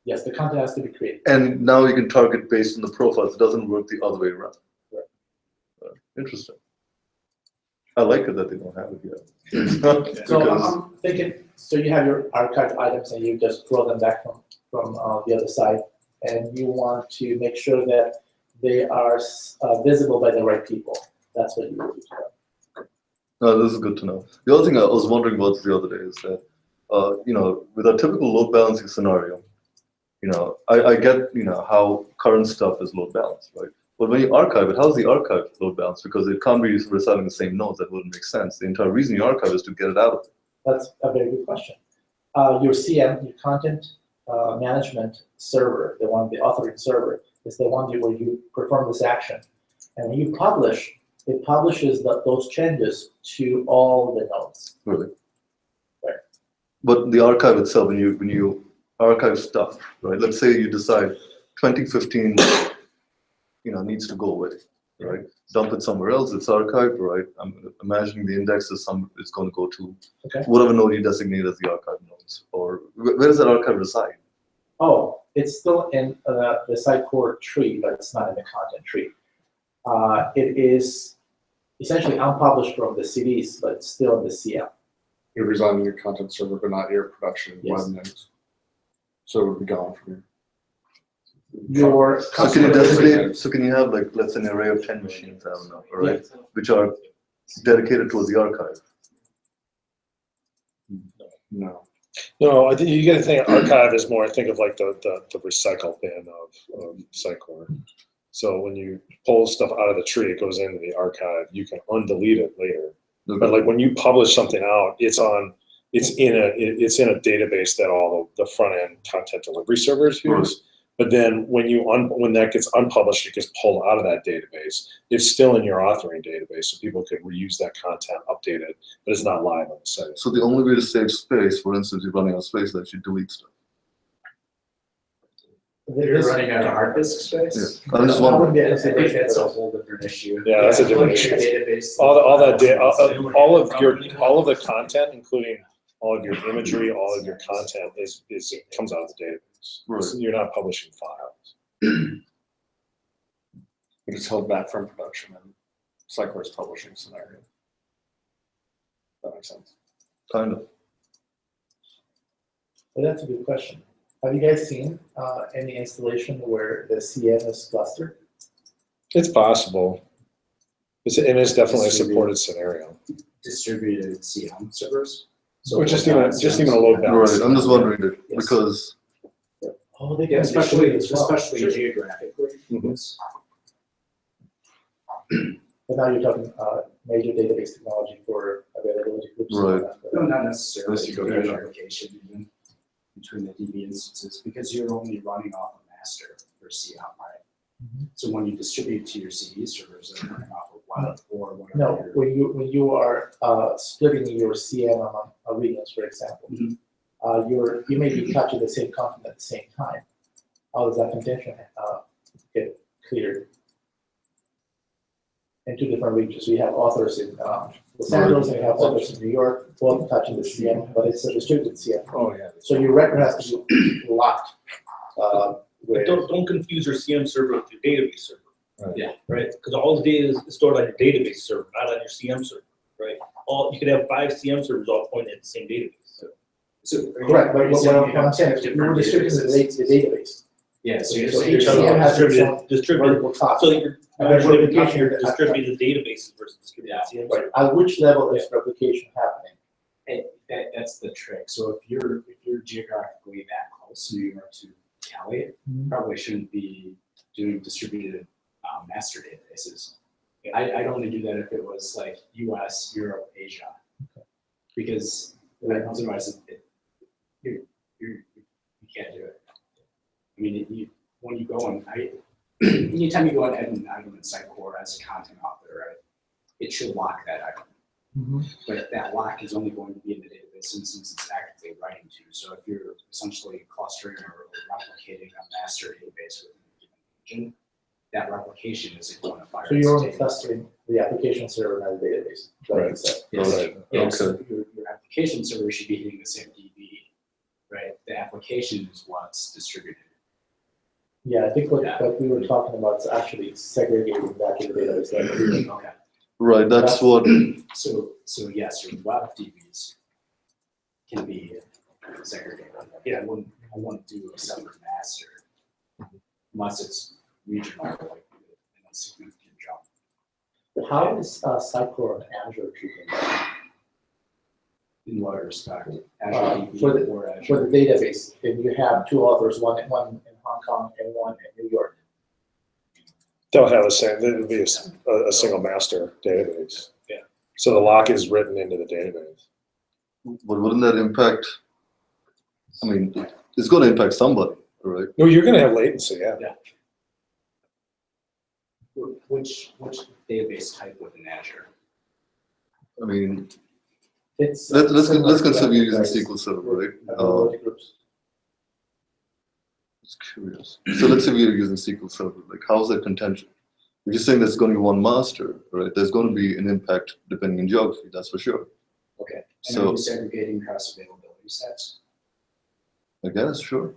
Yes, the content has to be created. and now you can target based on the profiles. It doesn't work the other way around. Interesting. I like it that they don't have it yet. So Because- I'm thinking, so you have your archived items and you just throw them back from the other side, and you want to make sure that they are visible by the right people. That's what you would do. No, this is good to know. The other thing I was wondering about the other day is that, with a typical load balancing scenario, I get, how current stuff is load balanced, right? But when you archive it, how's the archive load balanced? Because it can't be reciting the same nodes. That wouldn't make sense. The entire reason you archive is to get it out of it. That's a very good question. Your CM, your content management server, the authoring server, is the one where you perform this action. And when you publish, it publishes those changes to all the nodes. Really. Right. But the archive itself, when you archive stuff, right? Let's say you decide, 2015, needs to go away, right? Dump it somewhere else, it's archived, right? I'm imagining the index is going to go to Okay. whatever node you designate as the archive nodes, or where does that archive reside? Oh, it's still in the Sitecore tree, but it's not in the content tree. It is essentially unpublished from the CDs, but it's still in the CM. It resides in your content server, but not your production Yes. web nodes. So it would be gone from here. Your So can you customer designate, so can you have like, let's say an array of 10 machines, I don't know, right? Which are dedicated towards the archive? No. No, I think you gotta think archive is more, I think of like the recycle bin of Sitecore. So when you pull stuff out of the tree, it goes into the archive, you can undelete it later. But like when you publish something out, it's in a database that all the front end content delivery servers use. But then when that gets unpublished, it gets pulled out of that database. It's still in your authoring database, so people could reuse that content, update it, but it's not live on the site. So the only way to save space, for instance, you're running out of space, that you delete stuff. You're running out of hard disk space? Yeah. I'm just I wondering. wouldn't be able to I say think which that's a one. whole different issue. Yeah, that's a different Like your issue. database. All of the content, including all of your imagery, all of your content comes out of the database. Right. You're not publishing files. It's held back from production and Sitecore's publishing scenario. That makes sense. Kind of. But that's a good question. Have you guys seen any installation where the CM is clustered? It's possible. It's definitely a supported scenario. Distributed CM servers. So Or just even a load balance. Right, I'm just wondering that, Yes. because, Oh, they Yeah, can especially, distribute as well. especially geographically. Mhm. But now you're talking major database technology for availability groups. Right. No, not necessarily. Unless you go Between measure. replication even between the DB instances, because you're only running off a master for CM, right? Mhm. So when you distribute to your CE servers, they're running off of one or whatever. No, your- when you are splitting your CM among regions, for example, Mhm. you may be touching the same content at the same time. How does that contention get cleared? In two different regions, so you have authors in Los Angeles and you have authors in New York, both touching the CM, but it's a distributed CM. Oh, yeah. So your record has to be locked But with. don't confuse your CM server with your database server. Right. Yeah. Right, because all the data is stored on your database server, not on your CM server, right? You could have 5 CM servers all pointing at the same database. So. Correct, but are you what saying I'm you have saying two is you were different distributing databases? the database. Yeah, so you're So saying. each you're CM has its Distributed, own distributed, vertical top. so you're And there's replication you're at- distributed databases versus distributed CM Right, servers. at which level is replication happening? That's the trick. So if you're geographically that close, New York to Cali, Mhm. probably shouldn't be doing distributed master databases. I'd only do that if it was like US, Europe, Asia. Because otherwise you can't do it. I mean, when you go on, anytime you go on edit item in Sitecore as a content author, right, it should lock that item. But that lock is only going to be in the database instance it's actively writing to. So if you're essentially clustering or replicating a master database within a given region, that replication isn't going to fire. So you're its only database. clustering the application server, not the database, like you Right. said. Yes. Right. Yeah, so Okay. your application server should be hitting the same DB, right? The application is what's distributed. Yeah, I think what Yeah. we were talking about is actually segregating that to the database level. Okay. right, that's what, So yes, your web DBs can be segregated. Yeah, I wouldn't do a separate master unless it's regional, like a significant jump. But how is Sitecore and Azure treating that? In what respect? Uh, Azure DB for the- or Azure? For the database, if you have two authors, one in Hong Kong and one in New York. They'll have it'll be a single master database. Yeah. So the lock is written into the database. but wouldn't that impact, I mean, it's gonna impact somebody, right? No, you're gonna have latency, yeah. Which database type within Azure? I mean, It's. let's similar to consider using database SQL Server, right? availability groups. Just curious. So let's say we are using SQL Server, like how's that contention? If you're saying there's going to be one master, right, there's going to be an impact depending on geography, that's for sure. Okay, and are So, you segregating cross availability sets? I guess, sure.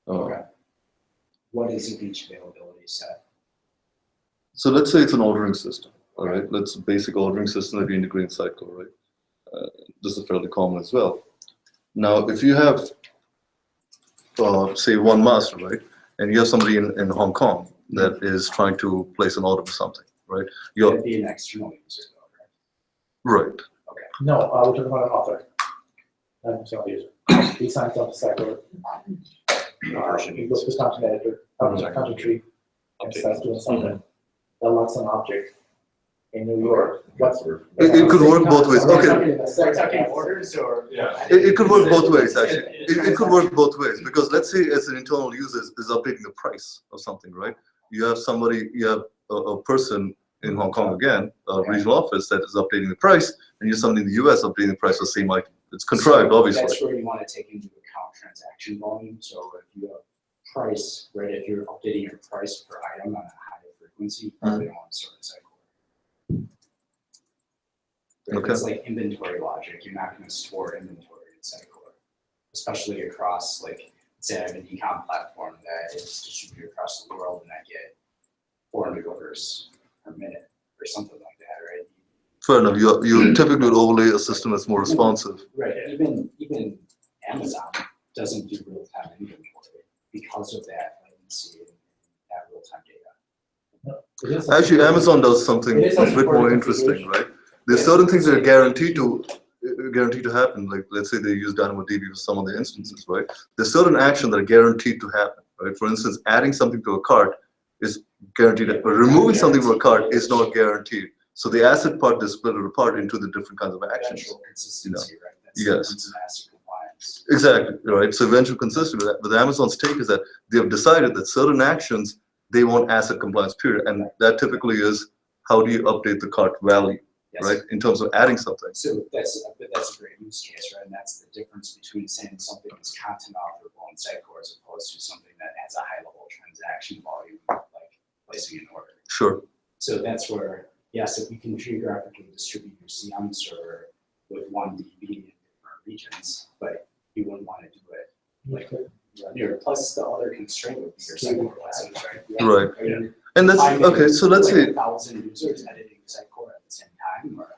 Okay. What is a beach availability set? So let's say it's an ordering system, all right? Let's basic ordering system that we integrate in Sitecore, right? This is fairly common as well. Now, if you have, say, one master, right? And you have somebody in Hong Kong that is trying to place an order for something, right? You're That'd be an external user though, right? right. No, we're talking about an author. Not an external user. He signs up the site or he goes to content editor, content tree, and starts doing something. That locks an object in New York. What's It could work both ways. Okay. We're talking orders or? Yeah. It could work both ways, actually. It could work both ways, because let's say as an internal user is updating the price of something, right? You have somebody, you have a person in Hong Kong again, a regional office that is updating the price, and you have somebody in the US updating the price of the same item. It's contrived, obviously. That's where you want to take into account transaction volume. So if you have price, right, if you're updating your price per item on a high frequency, you probably don't want to sort of cycle. Right, Okay. it's like inventory logic. You're not going to store inventory in Sitecore, especially across, like, say I have an e-com platform that is distributed across the world and I get 400 orders per minute or something like that, right? Fair enough. You typically would overlay a system that's more responsive. Right, even Amazon doesn't do real-time inventory because of that latency and that real-time data. Actually, Amazon does something a bit more interesting, right? There's certain things that are guaranteed to happen. Like, let's say they use DynamoDB for some of the instances, right? There's certain actions that are guaranteed to happen, right? For instance, adding something to a cart is guaranteed, but removing something from a cart is not guaranteed. So the asset part is split apart into the different kinds of actions. Eventual consistency, right? That's Yes. the difference in asset compliance. Exactly, right? So eventual consistency with that. But Amazon's take is that they have decided that certain actions, they want asset compliance, period. And that typically is, how do you update the cart value, Yes. right? In terms of adding something. So that's a great use case, right? And that's the difference between saying something is content authorizable in Sitecore as opposed to something that has a high level transaction volume, like placing an order. Sure. So that's where, yes, if you can geographically distribute your CM server with one DB in different regions, but you wouldn't want to do it like linear. Plus the other constraint would be your Sitecore license, right? Right. Are you And that's, finding, okay, so let's like, say, 1,000 users editing Sitecore at the same time, or?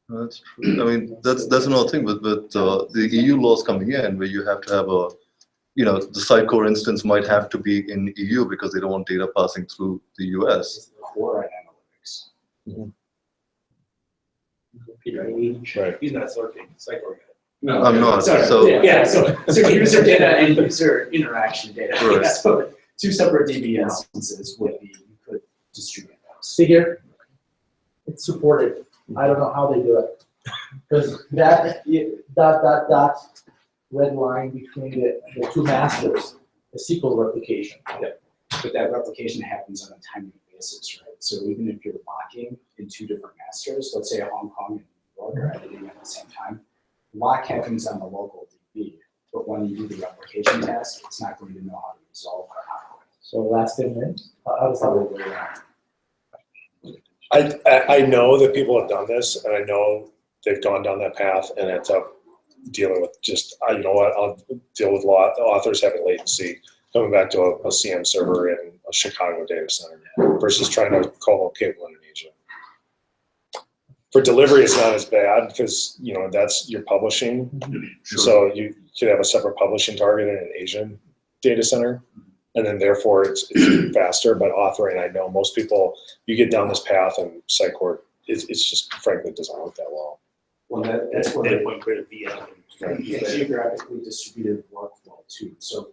that's true. I mean, that's another thing with the EU laws coming in, where you have to have a, the Sitecore instance might have to be in EU because they don't want data passing through the US. It's the core analytics. Right. He's not searching, Sitecore guy. No, I'm not, sorry. so- Yeah, so user data and user interaction data. Right. So two separate DB instances would be, you could distribute those. See here, it's supported. I don't know how they do it. Because that red line between the two masters, the SQL replication. But that replication happens on a timely basis, right? So even if you're locking in two different masters, let's say Hong Kong and New York are editing at the same time, lock happens on the local DB, but when you do the replication task, it's not going to know how to resolve or operate. So last thing then, how does that work? I know that people have done this, and I know they've gone down that path and ends up dealing with just, you know what, I'll deal with authors having latency, coming back to a CM server in a Chicago data center versus trying to co-locate one in Asia. For delivery, it's not as bad because, that's your publishing. Sure. So you could have a separate publishing target in an Asian data center. And then therefore it's faster, but authoring, I know most people, you get down this path and Sitecore, it's just frankly doesn't work that well. Well, that's where Endpoint created VM. it's geographically distributed workflow too. So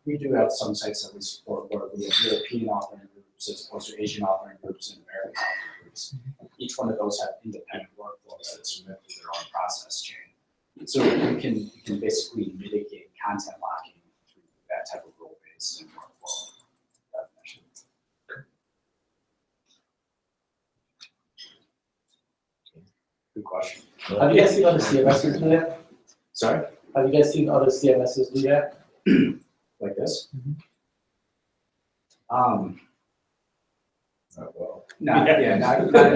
we do have some sites that we support where we have European authoring groups as opposed to Asian authoring groups and American authoring groups. Each one of those have independent workflows that submit to their own process chain. So you can basically mitigate content locking through that type of role-based and workflow definition. Good question. Have you guys seen other CMSs do that? Sorry? Have you guys seen other CMSs do that? this. Mhm. Not in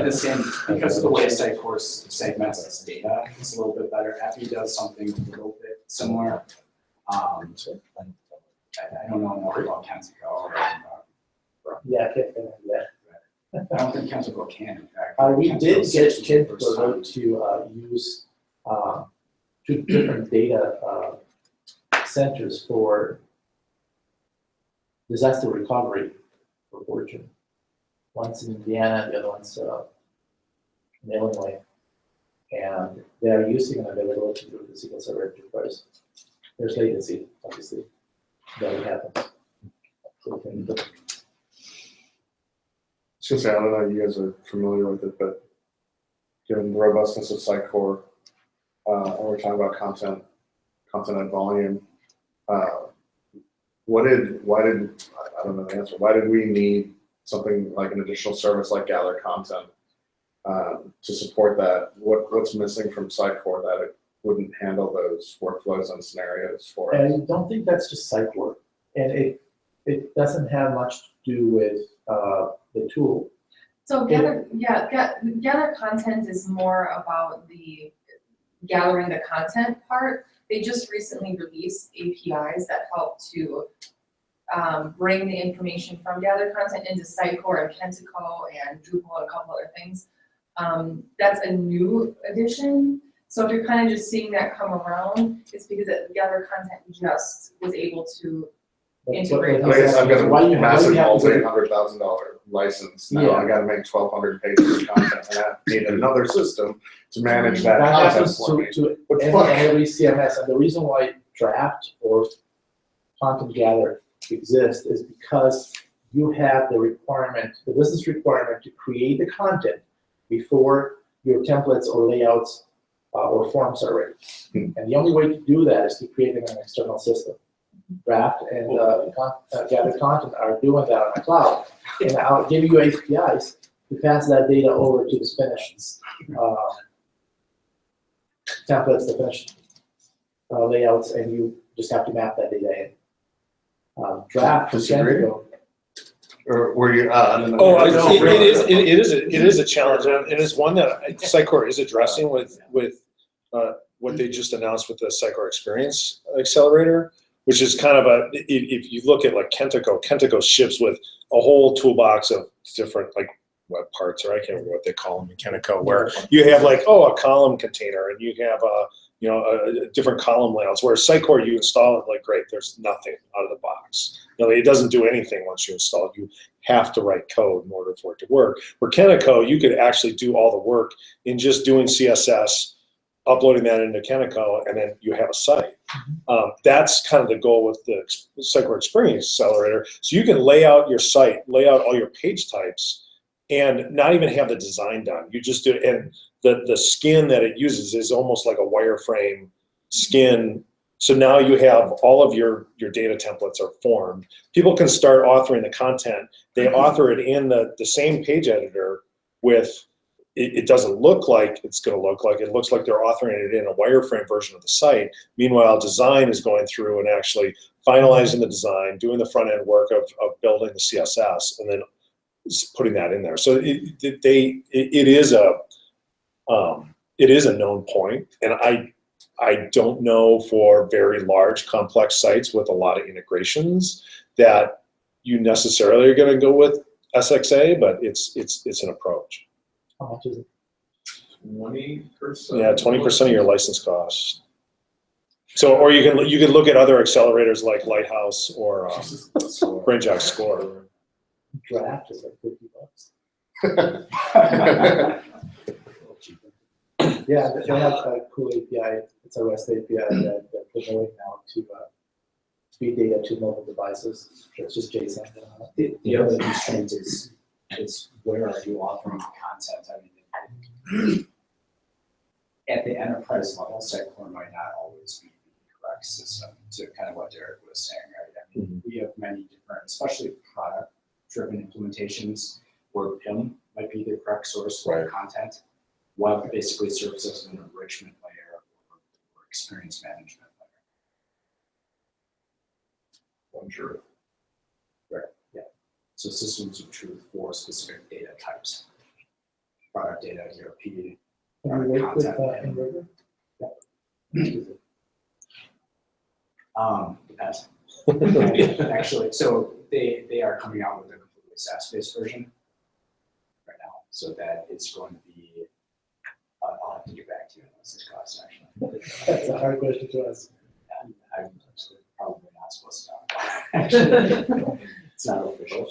the same, because of the way Sitecore segments its data, it's a little bit better. Epi does something a little bit similar. I don't know enough about Kentico or, Yeah, yeah. I don't think Kentico can, in fact. We did Kentico's get 60% Kentico to use two different data centers for disaster recovery for Fortune. One's in Indiana, the other one's in Illinois. And they are using an availability through the SQL Server Enterprise. There's latency, obviously, that would happen. So we can I was gonna say, I don't know if you guys are familiar with it, but given the robustness of Sitecore, and we're talking about content at volume, why did, I don't know the answer, why did we need something like an additional service like Gather Content to support that? What's missing from Sitecore that it wouldn't handle those workflows and scenarios for us? I don't think that's just site work, and it doesn't have much to do with the tool. So gather content is more about the gathering the content part. They just recently released APIs that help to bring the information from gather content into Sitecore and Kentico and Drupal and a couple other things. That's a new addition. So if you're kind of just seeing that come around, it's because gather content just was able to integrate. I guess I've got Why you a have- massive why you have to- multi-$100,000 license, now I gotta make 1,200 pages of content, and I need another system to manage that That content happens for me. to What the any fuck? and every CMS, and the reason why draft or content gather exists is because you have the requirement, the business requirement to create the content before your templates or layouts or forms are ready. And the only way to do that is to create an external system. Draft and gather content are doing that on the cloud. And I'll give you APIs to pass that data over to the finished templates, the finished layouts, and you just have to map that data in. Draft. Disagree? Or were you, I don't know. Oh, it is a challenge, and it's one that Sitecore is addressing with what they just announced with the Sitecore Experience Accelerator, which is kind of if you look at like Kentico ships with a whole toolbox of different like web parts, or I can't remember what they call them in Kentico, where you have like, a column container, and you have a different column layouts, where Sitecore, you install it, like, great, there's nothing out of the box. It doesn't do anything once you install it. You have to write code in order for it to work. Where Kentico, you could actually do all the work in just doing CSS, uploading that into Kentico, and then you have a site. That's kind of the goal with the Sitecore Experience Accelerator. So you can lay out your site, lay out all your page types, and not even have the design done. You just do it, and the skin that it uses is almost like a wireframe skin. So now you have all of your data templates are formed. People can start authoring the content. They author it in the same page editor with, it doesn't look like it's gonna look like, it looks like they're authoring it in a wireframe version of the site. Meanwhile, design is going through and actually finalizing the design, doing the front end work of building the CSS, and then putting that in there. So it is a known point, and I don't know for very large complex sites with a lot of integrations that you necessarily are going to go with SXA, but it's an approach. How much is it? 20%. Yeah, 20% of your license costs. So, or you can look at other accelerators like Lighthouse or BrainJack Score. Draft is like $50. Yeah, they have a cool API. It's a REST API that they're going now to feed data to mobile devices. It's just JSON. The other constraint is where are you offering content? I mean, at the enterprise level, Sitecore might not always be the correct system, to kind of what Derek was saying, right? I mean, we have many different, especially product-driven implementations, where PIM might be the correct source for content. Web basically serves as an enrichment layer or experience management One truth. So systems of truth for specific data types. Product data, ERP, Can we work with content. Inverter? Depends. Actually, so they are coming out with a completely SaaS-based version right now, so that it's going to be, I'll have to get back to you on this cost actually. That's a hard question to ask. I'm probably not supposed to talk about it. Actually, it's not official.